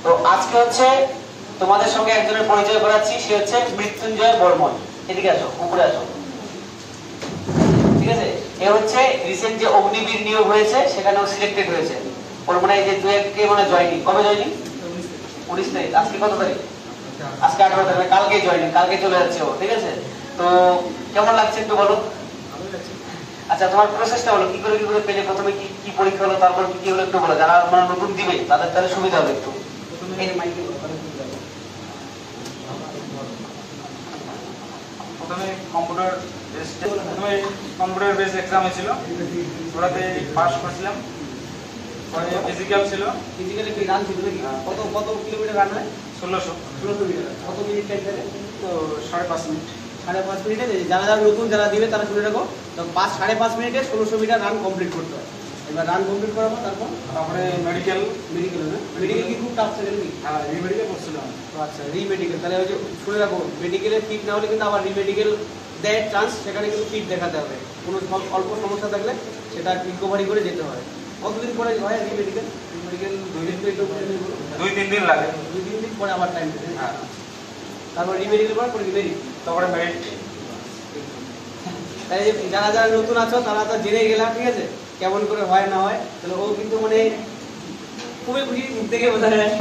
তো আজকে হচ্ছে তোমাদের সঙ্গে একজনের পরিচয় করাচ্ছি, সে হচ্ছে মৃত্যুঞ্জয় বর্মন। এদিকে আসো, উপরে আসো। ঠিক আছে, এ হচ্ছে রিসেন্ট যে অগ্নিবীর নিয়োগ হয়েছে সেখানেও সিলেক্টেড হয়েছে। ওর মানে এই যে 2-1 মানে জয়েনিং, কবে জয়েনিং? 19 তারিখ। আজকে কত তারিখ? আজকে 18 তারিখ, কালকে জয়েনিং, কালকে চলে যাচ্ছে ও। ঠিক আছে, তো কেমন লাগছে একটু বলো। আচ্ছা, তোমার প্রসেসটা বলো, কি করে পেলে, প্রথমে কি কি পরীক্ষা হলো, তারপর কি হলো একটু বলো। যারা মানে নতুন দিবে তাদের তাহলে সুবিধা হবে একটু। প্রথমে কম্পিউটার বেস এক্সাম হয়েছিল, ওটাতে পাস করেছিলাম। পরে ফিজিক্যাল ছিল। ফিজিক্যালি কি রান ছিল নাকি? কত কিলোমিটার রান হয়? 1600 মিটার। কত মিনিট টাইম থাকে? তো 5.5 মিনিট। 5.5 মিনিটে যারা নতুন যারা দিবে তারা শুনে রাখো, তো 5.5 মিনিটে 1600 মিটার রান কমপ্লিট করতে হয়। এবার রান কমপ্লিট করার পর তারপরে মেডিকেল না? মেডিকেল কি খুব টাফ ছিল নাকি? হ্যাঁ, রিমেডিকেল করছিলাম। আচ্ছা, রিমেডিকেল। তাহলে ওই যে শুনে রাখো, মেডিকেলে ফিট না হলে কিন্তু আবার রিমেডিকেল দেয় চান্স, সেখানে কিন্তু ফিট দেখাতে হবে। কোনো অল্প সমস্যা থাকলে সেটা রিকভারি করে যেতে হয়। কতদিন পরে হয় রিমেডিকেল? রিমেডিকেল 2-3 দিন লাগে। 2-3 দিন পরে আবার টাইম দেবে। হ্যাঁ, তারপর রিমেডিকেল পরে মেরিট, তারপরে মেরিট। তাই যারা যারা নতুন আছো তারা তো জেনে গেলাম, ঠিক আছে, কেমন করে হয় না হয়। তাহলে ও কিন্তু মানে খুবই খুশি, মুখ থেকে বোঝা যায়।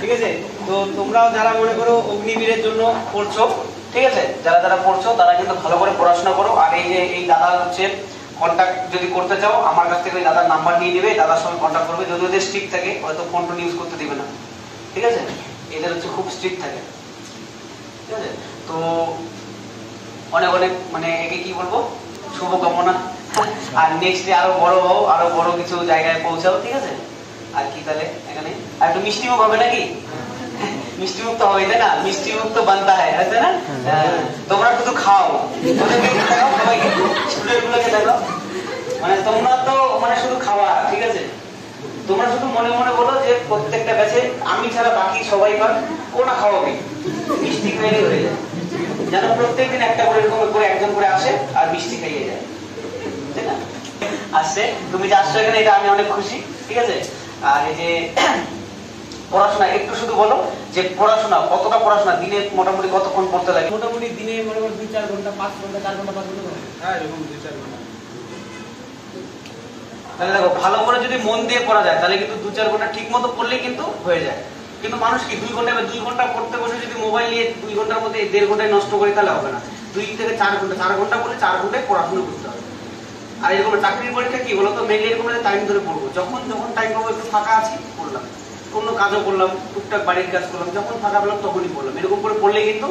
ঠিক আছে, তো তোমরাও যারা মনে করো অগ্নিবীরের জন্য পড়ছো, ঠিক আছে, যারা যারা পড়ছো তারা কিন্তু ভালো করে পড়াশোনা করো। আর এই যে এই দাদা হচ্ছে কন্ট্যাক্ট যদি করতে চাও আমার কাছ থেকে ওই দাদার নাম্বার নিয়ে নেবে, দাদার সঙ্গে কন্ট্যাক্ট করবে। যদি ওদের স্ট্রিক্ট থাকে হয়তো ফোন টোন ইউজ করতে দিবে না, ঠিক আছে, এদের হচ্ছে খুব স্ট্রিক্ট থাকে। ঠিক আছে, তো অনেক অনেক মানে একে কি বলবো, শুভকামনা। আর নেক্সট ডে আরো বড় হও, আরো বড় কিছু জায়গায় পৌঁছাও। ঠিক আছে, আর কি তাহলে এখানে আর একটু মিষ্টি মুখ হবে নাকি? মিষ্টি মুখ তো হবে, তাই না? মিষ্টি মুখ তো বানতে হয়, তাই না? তোমরা শুধু খাও, সবাইকে স্টুডেন্ট গুলোকে দেখো, মানে তোমরা তো মানে শুধু খাওয়া। ঠিক আছে, তোমরা শুধু মনে মনে বলো যে প্রত্যেকটা ব্যাচে আমি ছাড়া বাকি সবাই পার ওনা খাওয়াবে, মিষ্টি খাইলে হয়ে যায়। যেন প্রত্যেকদিন একটা করে এরকম করে একজন করে আসে আর মিষ্টি খাইয়ে যায়, ঠিক না? আসছে, তুমি যে আসছো এখানে এটা আমি অনেক খুশি। ঠিক আছে, আর এই যে পড়াশোনা একটু শুধু বলো যে পড়াশোনা কতটা, পড়াশোনা দিনে মোটামুটি কতক্ষণ পড়তে লাগে? মোটামুটি দিনে মনে করো 2-4 ঘন্টা, 5 ঘন্টা, 4 ঘন্টা, 5 ঘন্টা। হ্যাঁ, এরকম 2-4 ঘন্টা। তাহলে দেখো, ভালো করে যদি মন দিয়ে পড়া যায় তাহলে কিন্তু 2-4 ঘন্টা ঠিক মতো পড়লে কিন্তু হয়ে যায়। কিন্তু মানুষ কি 2 ঘন্টা বা 2 ঘন্টা পড়তে বসে যদি মোবাইল নিয়ে 2 ঘন্টার মধ্যে 1.5 ঘন্টায় নষ্ট করে তাহলে হবে না। 2 থেকে 4 ঘন্টা, 4 ঘন্টা বলে 4 ঘন্টায় পড়াশোনা করতে হবে। আর এরকম চাকরির পরীক্ষা কি বলতো, মেনলি এরকম টাইম ধরে পড়বো, যখন যখন টাইম পাবো, একটু ফাঁকা আছি পড়লাম, অন্য কাজও করলাম, টুকটাক বাড়ির কাজ করলাম, যখন ফাঁকা পেলাম তখনই পড়লাম। এরকম করে পড়লে কিন্তু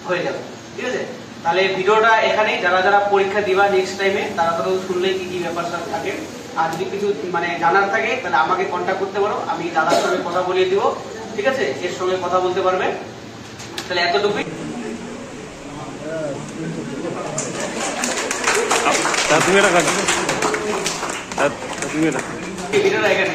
হয়ে যাবে। ঠিক আছে, তাহলে ভিডিওটা এখানেই। যারা যারা পরীক্ষা দিবা নেক্সট টাইমে তারা তো শুনলে কি কি ব্যাপার থাকে। আর যদি কিছু মানে জানার থাকে তাহলে আমাকে কন্ট্যাক্ট করতে পারো, আমি দাদার সঙ্গে কথা বলিয়ে দিব। ঠিক আছে, এর সঙ্গে কথা বলতে পারবে। তাহলে এতটুকুই। তুমি এটা ভিডিওটা এখানে